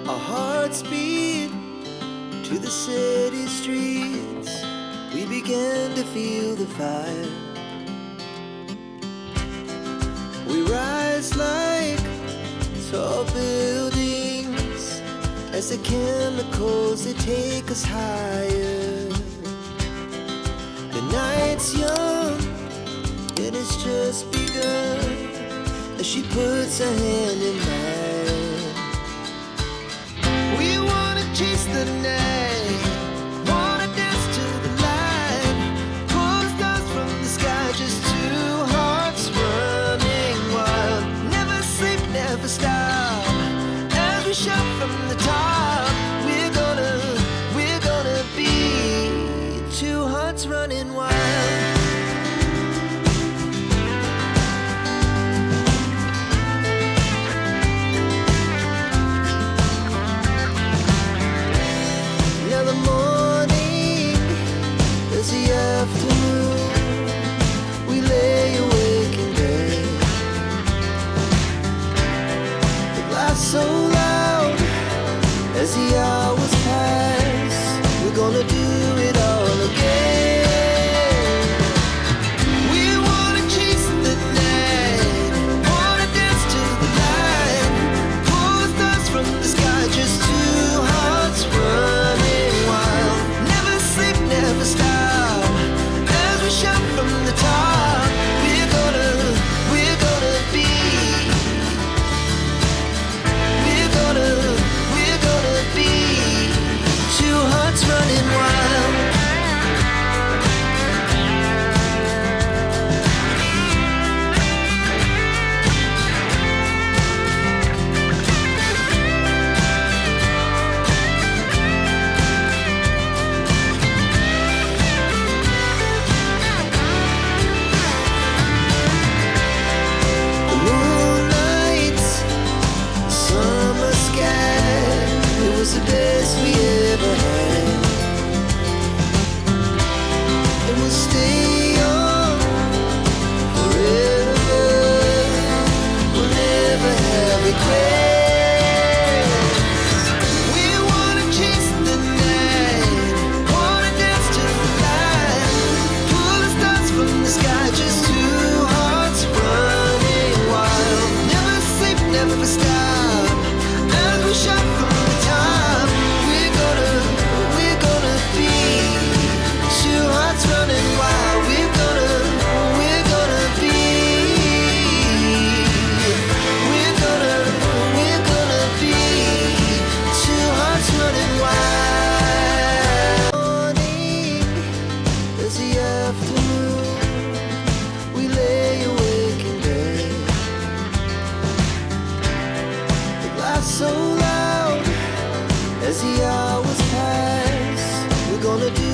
Our hearts beat to the city streets. We began to feel the fire. We rise like tall buildings as the chemicals, they take us higher. The night's young and it's just begun as she puts her hand in mine. We wanna chase the night, wanna dance to the light, pull stars from the sky, just two hearts running wild. Never sleep, never stop, as we shout from the top. We're gonna be two hearts running wild. Now the morning is the afternoon. We lay awake in bed. It laughs so loud as the hours pass. We're gonna do it all again. We wanna chase the night, wanna dance to the light, pull stars from the sky, just two hearts running wild. Never sleep, never stop, as we shout from the top. We're gonna be, we're gonna be two hearts running wild. The moonlight, summer sky, it was the best we ever had. And we'll stay on forever. We'll never have regrets. We wanna chase the night, wanna dance to the light, pull the stars from the sky, just two hearts running wild. Never sleep, never stop, as we shout from the top. We're gonna be two hearts running wild. We're gonna be, we're gonna be two hearts running wild. Morning is the afternoon. We lay awake in bed. It laughs so loud as the hours pass. We're gonna do